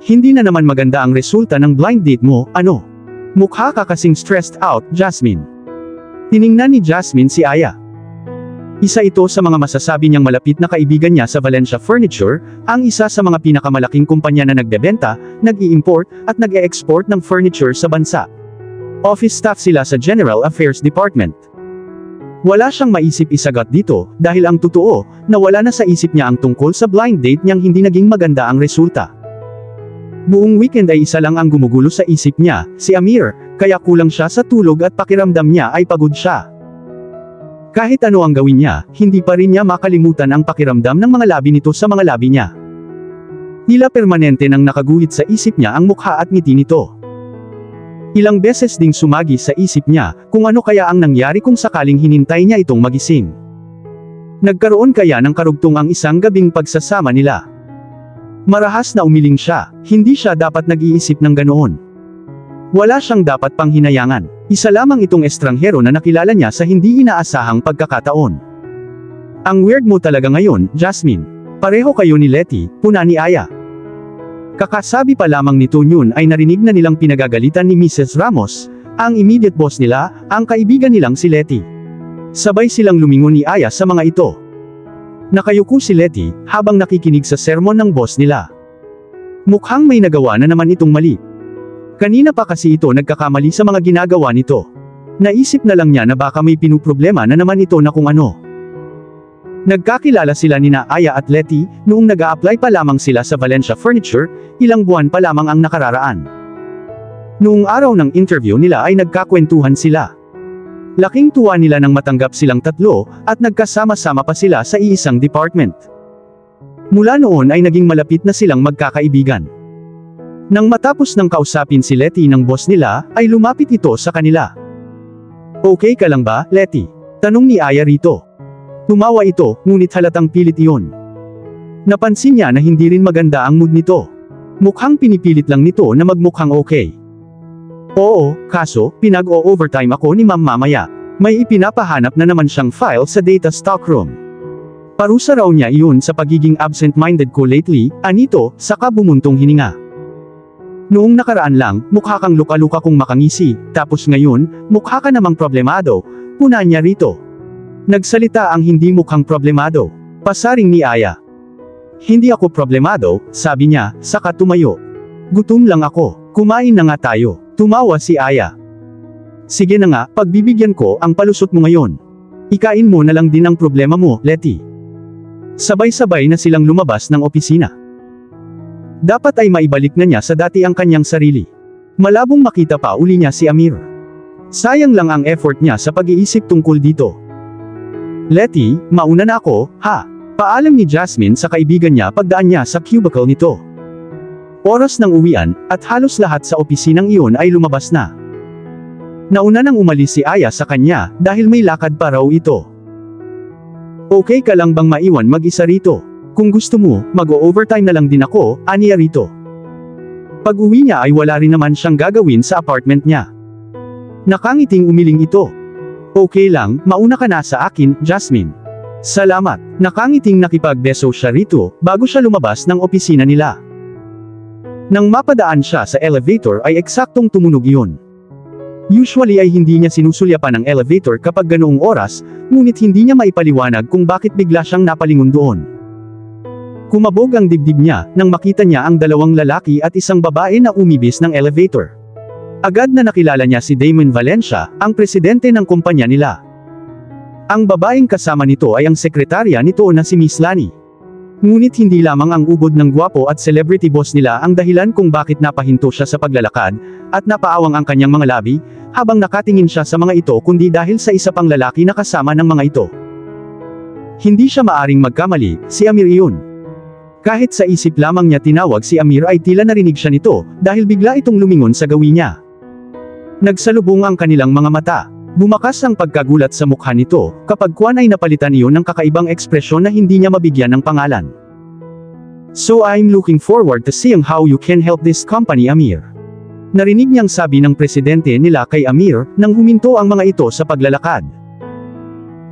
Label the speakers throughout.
Speaker 1: Hindi na naman maganda ang resulta ng blind date mo, ano? Mukha ka kasing stressed out, Jasmine. Tiningnan ni Jasmine si Aya. Isa ito sa mga masasabi niyang malapit na kaibigan niya sa Valencia Furniture, ang isa sa mga pinakamalaking kumpanya na nagbebenta, nag-i-import, at nag-e-export ng furniture sa bansa. Office staff sila sa General Affairs Department. Wala siyang maisip isagot dito, dahil ang totoo, nawala na sa isip niya ang tungkol sa blind date niyang hindi naging maganda ang resulta. Buong weekend ay isa lang ang gumugulo sa isip niya, si Amir, kaya kulang siya sa tulog at pakiramdam niya ay pagod siya. Kahit ano ang gawin niya, hindi pa rin niya makalimutan ang pakiramdam ng mga labi nito sa mga labi niya. Tila permanente nang nakaguhit sa isip niya ang mukha at ngiti nito. Ilang beses ding sumagi sa isip niya, kung ano kaya ang nangyari kung sakaling hinintay niya itong magising. Nagkaroon kaya ng karugtong ang isang gabing pagsasama nila. Marahas na umiling siya, hindi siya dapat nag-iisip ng ganoon. Wala siyang dapat pang hinayangan. Isa lamang itong estranghero na nakilala niya sa hindi inaasahang pagkakataon. Ang weird mo talaga ngayon, Jasmine. Pareho kayo ni Letty, puna ni Aya. Kakasabi pa lamang nito yun ay narinig na nilang pinagagalitan ni Mrs. Ramos, ang immediate boss nila, ang kaibigan nilang si Letty. Sabay silang lumingon ni Aya sa mga ito. Nakayuko si Letty, habang nakikinig sa sermon ng boss nila. Mukhang may nagawa na naman itong mali. Kanina pa kasi ito nagkakamali sa mga ginagawa nito. Naisip na lang niya na baka may pinuproblema na naman ito na kung ano. Nagkakilala sila nina Aya at Letty, noong nag-a-apply pa lamang sila sa Valencia Furniture, ilang buwan pa lamang ang nakararaan. Noong araw ng interview nila ay nagkakwentuhan sila. Laking tuwa nila nang matanggap silang tatlo, at nagkasama-sama pa sila sa iisang department. Mula noon ay naging malapit na silang magkakaibigan. Nang matapos ng kausapin si Letty ng boss nila, ay lumapit ito sa kanila. Okay ka lang ba, Letty? Tanong ni Aya rito. Tumawa ito, ngunit halatang pilit iyon. Napansin niya na hindi rin maganda ang mood nito. Mukhang pinipilit lang nito na magmukhang okay. Oo, kaso, pinag-o-overtime ako ni ma'am mamaya. May ipinapahanap na naman siyang file sa data stockroom. Parusa raw niya iyon sa pagiging absent-minded ko lately, anito, saka bumuntong hininga. Noong nakaraan lang, mukha kang luka-luka kung makangisi, tapos ngayon, mukha ka namang problemado, puna niya rito. Nagsalita ang hindi mukhang problemado. Pasaring ni Aya. Hindi ako problemado, sabi niya, saka tumayo. Gutom lang ako, kumain na nga tayo. Tumawa si Aya. Sige na nga, pagbibigyan ko ang palusot mo ngayon. Ikain mo na lang din ang problema mo, Letty. Sabay-sabay na silang lumabas ng opisina. Dapat ay maibalik na niya sa dati ang kanyang sarili. Malabong makita pa uli niya si Amir. Sayang lang ang effort niya sa pag-iisip tungkol dito. Letty, mauna na ako, ha? Paalam ni Jasmine sa kaibigan niya pagdaan niya sa cubicle nito. Oras ng uwian, at halos lahat sa opisinang iyon ay lumabas na. Nauna nang umalis si Aya sa kanya, dahil may lakad pa raw ito. Okay ka lang bang maiwan mag-isa rito? Kung gusto mo, mag-o-overtime na lang din ako, aniya rito. Pag-uwi niya ay wala rin naman siyang gagawin sa apartment niya. Nakangiting umiling ito. Okay lang, mauna ka na sa akin, Jasmine. Salamat. Nakangiting nakipagbeso siya rito, bago siya lumabas ng opisina nila. Nang mapadaan siya sa elevator ay eksaktong tumunog iyon. Usually ay hindi niya sinusulyapan ang elevator kapag ganoong oras, ngunit hindi niya maipaliwanag kung bakit bigla siyang napalingon doon. Kumabog ang dibdib niya, nang makita niya ang dalawang lalaki at isang babae na umibis ng elevator. Agad na nakilala niya si Damon Valencia, ang presidente ng kumpanya nila. Ang babaeng kasama nito ay ang sekretarya nito na si Miss Lani. Ngunit hindi lamang ang ubod ng gwapo at celebrity boss nila ang dahilan kung bakit napahinto siya sa paglalakad, at napaawang ang kanyang mga labi, habang nakatingin siya sa mga ito kundi dahil sa isa pang lalaki na kasama ng mga ito. Hindi siya maaring magkamali, si Amir iyon. Kahit sa isip lamang niya tinawag si Amir ay tila narinig siya nito, dahil bigla itong lumingon sa gawin niya. Nagsalubong ang kanilang mga mata. Bumakas ang pagkagulat sa mukha nito, kapag kuwan ay napalitan iyon ng kakaibang ekspresyon na hindi niya mabigyan ng pangalan. So I'm looking forward to seeing how you can help this company, Amir. Narinig niyang sabi ng presidente nila kay Amir, nang huminto ang mga ito sa paglalakad.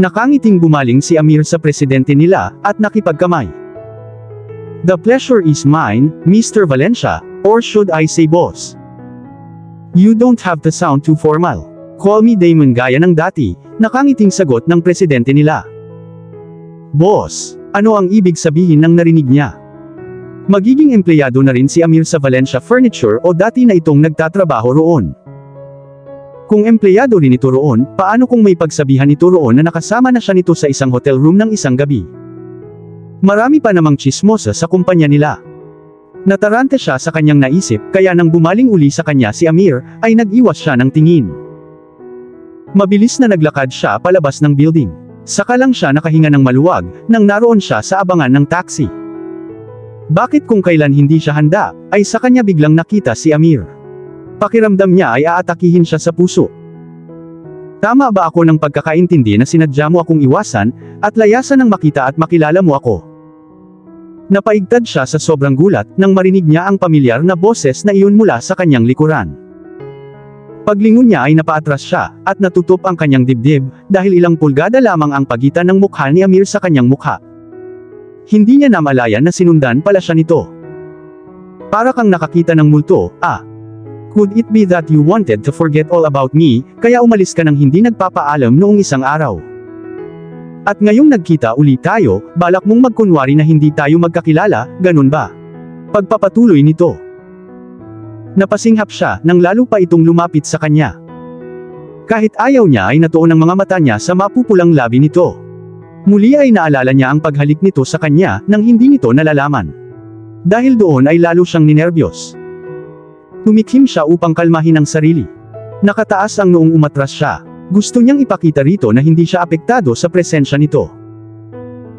Speaker 1: Nakangiting bumaling si Amir sa presidente nila, at nakipagkamay. The pleasure is mine, Mr. Valencia, Or should I say boss? You don't have to sound too formal. Call me Damon gaya ng dati, nakangiting sagot ng presidente nila. Boss, ano ang ibig sabihin ng narinig niya? Magiging empleyado na rin si Amir sa Valencia Furniture o dati na itong nagtatrabaho roon? Kung empleyado rin ito roon, paano kung may pagsabihan ito roon na nakasama na siya nito sa isang hotel room ng isang gabi? Marami pa namang chismosa sa kumpanya nila. Natarante siya sa kanyang naisip, kaya nang bumaling uli sa kanya si Amir, ay nag-iwas siya ng tingin. Mabilis na naglakad siya palabas ng building. Saka lang siya nakahinga ng maluwag, nang naroon siya sa abangan ng taxi. Bakit kung kailan hindi siya handa, ay sa kanya biglang nakita si Amir. Pakiramdam niya ay aatakihin siya sa puso. Tama ba ako ng pagkakaintindi na sinadya mo akong iwasan, at layasan ng makita at makilala mo ako? Napaigtad siya sa sobrang gulat, nang marinig niya ang pamilyar na boses na iyon mula sa kanyang likuran. Paglingon niya ay napaatras siya, at natutop ang kanyang dibdib, dahil ilang pulgada lamang ang pagitan ng mukha ni Amir sa kanyang mukha. Hindi niya namalayan na sinundan pala siya nito. Para kang nakakita ng multo, Could it be that you wanted to forget all about me, kaya umalis ka nang hindi nagpapaalam noong isang araw? At ngayong nagkita uli tayo, balak mong magkunwari na hindi tayo magkakilala, ganun ba? Pagpapatuloy nito. Napasinghap siya, nang lalo pa itong lumapit sa kanya. Kahit ayaw niya ay natuon ang mga mata niya sa mapupulang labi nito. Muli ay naalala niya ang paghalik nito sa kanya, nang hindi nito nalalaman. Dahil doon ay lalo siyang ninerbiyos. Tumikhim siya upang kalmahin ang sarili. Nakataas ang noong umatras siya. Gusto niyang ipakita rito na hindi siya apektado sa presensya nito.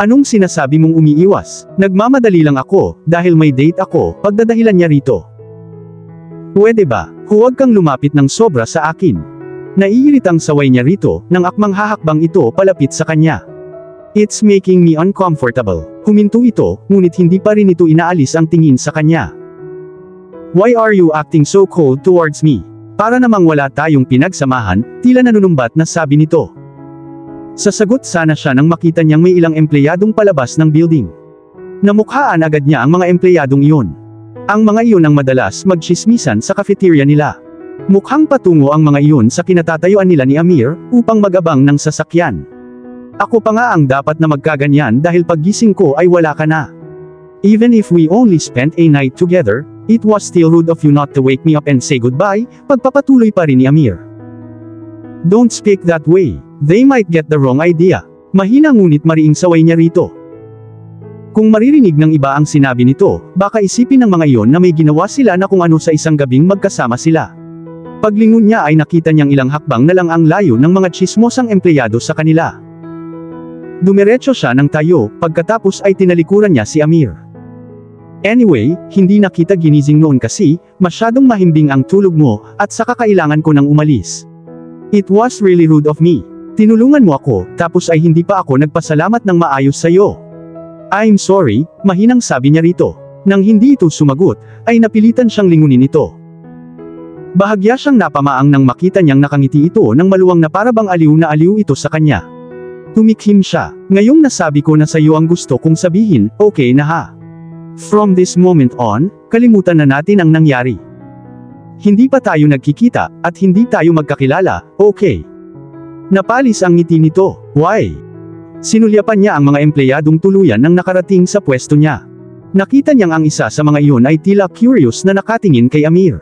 Speaker 1: Anong sinasabi mong umiiwas? Nagmamadali lang ako, dahil may date ako, pagdadahilan niya rito. Pwede ba, huwag kang lumapit ng sobra sa akin? Naiiritang saway niya rito, nang akmang hahakbang ito palapit sa kanya. It's making me uncomfortable. Huminto ito, ngunit hindi pa rin ito inaalis ang tingin sa kanya. Why are you acting so cold towards me? Para namang wala tayong pinagsamahan, tila nanunumbat na sabi nito. Sasagot sana siya nang makita niyang may ilang empleyadong palabas ng building. Namukhaan agad niya ang mga empleyadong iyon. Ang mga iyon ang madalas magchismisan sa cafeteria nila. Mukhang patungo ang mga iyon sa kinatatayuan nila ni Amir, upang mag-abang ng sasakyan. Ako pa nga ang dapat na magkaganyan dahil paggising ko ay wala ka na. Even if we only spent a night together, it was still rude of you not to wake me up and say goodbye, pagpapatuloy pa rin ni Amir. Don't speak that way, they might get the wrong idea. Mahina ngunit mariing saway niya rito. Kung maririnig ng iba ang sinabi nito, baka isipin ng mga iyon na may ginawa sila na kung ano sa isang gabing magkasama sila. Paglingon niya ay nakita niyang ilang hakbang na lang ang layo ng mga tsismosang empleyado sa kanila. Dumiretso siya ng tayo, pagkatapos ay tinalikuran niya si Amir. Anyway, hindi na kita ginising noon kasi, masyadong mahimbing ang tulog mo, at saka kailangan ko nang umalis. It was really rude of me. Tinulungan mo ako, tapos ay hindi pa ako nagpasalamat ng maayos sa'yo. I'm sorry, mahinang sabi niya rito. Nang hindi ito sumagot, ay napilitan siyang lingunin ito. Bahagya siyang napamaang nang makita niyang nakangiti ito nang maluwang na parabang aliw na aliw ito sa kanya. Tumikhim siya. Ngayong nasabi ko na sa iyo ang gusto kong sabihin, okay na ha. From this moment on, kalimutan na natin ang nangyari. Hindi pa tayo nagkikita, at hindi tayo magkakilala, okay. Napalis ang ngiti nito. Why? Sinulyapan niya ang mga empleyadong tuluyan nang nakarating sa pwesto niya. Nakita niyang ang isa sa mga iyon ay tila curious na nakatingin kay Amir.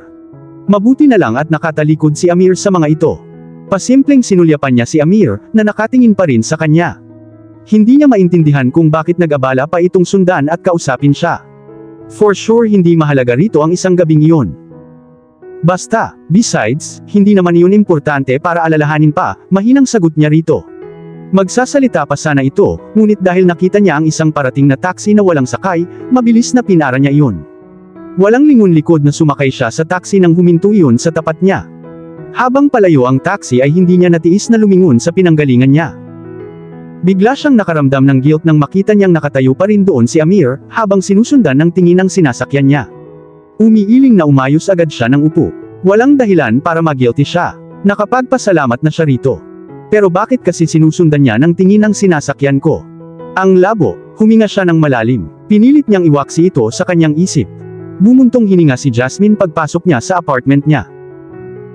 Speaker 1: Mabuti na lang at nakatalikod si Amir sa mga ito. Pasimpleng sinulyapan niya si Amir, na nakatingin pa rin sa kanya. Hindi niya maintindihan kung bakit nag-abala pa itong sundan at kausapin siya. For sure hindi mahalaga rito ang isang gabing iyon. Basta, besides, hindi naman iyon importante para alalahanin pa, mahinang sagot niya rito. Magsasalita pa sana ito, ngunit dahil nakita niya ang isang parating na taxi na walang sakay, mabilis na pinara niya iyon. Walang lingon likod na sumakay siya sa taxi nang huminto iyon sa tapat niya. Habang palayo ang taxi ay hindi niya natiis na lumingon sa pinanggalingan niya. Bigla siyang nakaramdam ng guilt nang makita niyang nakatayo pa rin doon si Amir, habang sinusundan ng tingin ng sinasakyan niya. Umiiling na umayos agad siya ng upo. Walang dahilan para mag-guilty siya. Nakapagpasalamat na siya rito. Pero bakit kasi sinusundan niya ng tingin ng sinasakyan ko? Ang labo, huminga siya ng malalim. Pinilit niyang iwaksi ito sa kanyang isip. Bumuntong hininga si Jasmine pagpasok niya sa apartment niya.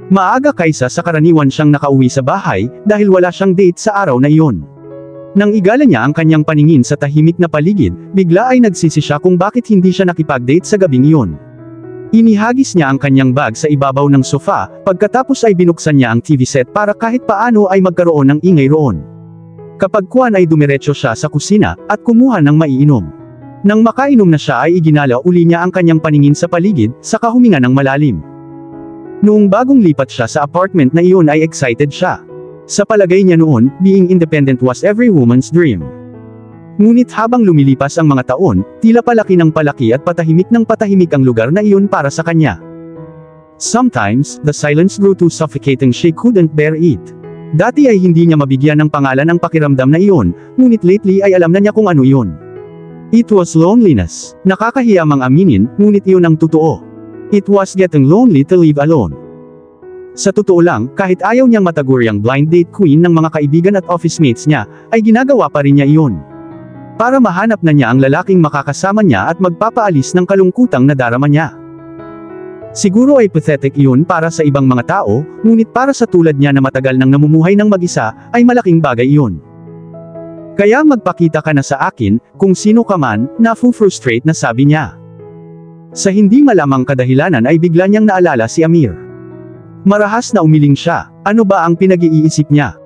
Speaker 1: Maaga kaysa sa karaniwan siyang nakauwi sa bahay, dahil wala siyang date sa araw na iyon. Nang igala niya ang kanyang paningin sa tahimik na paligid, bigla ay nagsisi siya kung bakit hindi siya nakipag-date sa gabing iyon. Inihagis niya ang kanyang bag sa ibabaw ng sofa, pagkatapos ay binuksan niya ang TV set para kahit paano ay magkaroon ng ingay roon. Kapag kuwan ay dumiretso siya sa kusina, at kumuha ng maiinom. Nang makainom na siya ay iginala uli niya ang kanyang paningin sa paligid, saka huminga ng malalim. Noong bagong lipat siya sa apartment na iyon ay excited siya. Sa palagay niya noon, being independent was every woman's dream. Ngunit habang lumilipas ang mga taon, tila palaki ng palaki at patahimik ng patahimik ang lugar na iyon para sa kanya. Sometimes, the silence grew too suffocating she couldn't bear it. Dati ay hindi niya mabigyan ng pangalan ang pakiramdam na iyon, ngunit lately ay alam na niya kung ano iyon. It was loneliness. Nakakahiya mang aminin, ngunit iyon ang totoo. It was getting lonely to live alone. Sa totoo lang, kahit ayaw niyang mataguryang blind date queen ng mga kaibigan at office mates niya, ay ginagawa pa rin niya iyon. Para mahanap na niya ang lalaking makakasama niya at magpapaalis ng kalungkutang nadarama niya. Siguro ay pathetic iyon para sa ibang mga tao, ngunit para sa tulad niya na matagal nang namumuhay ng mag-isa, ay malaking bagay iyon. Kaya magpakita ka na sa akin, kung sino ka man, nafu-frustrate na sabi niya. Sa hindi malamang kadahilanan ay bigla niyang naalala si Amir. Marahas na umiling siya, ano ba ang pinag-iisip niya?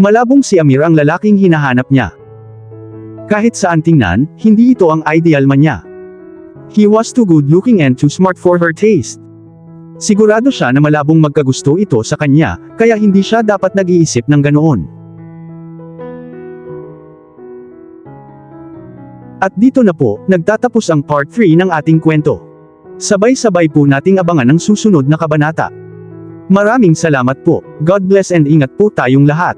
Speaker 1: Malabong si Amir ang lalaking hinahanap niya. Kahit saan tingnan, hindi ito ang ideal man niya. He was too good looking and too smart for her taste. Sigurado siya na malabong magkagusto ito sa kanya, kaya hindi siya dapat nag-iisip ng ganoon. At dito na po, nagtatapos ang part 3 ng ating kwento. Sabay-sabay po nating abangan ang susunod na kabanata. Maraming salamat po. God bless and ingat po tayong lahat.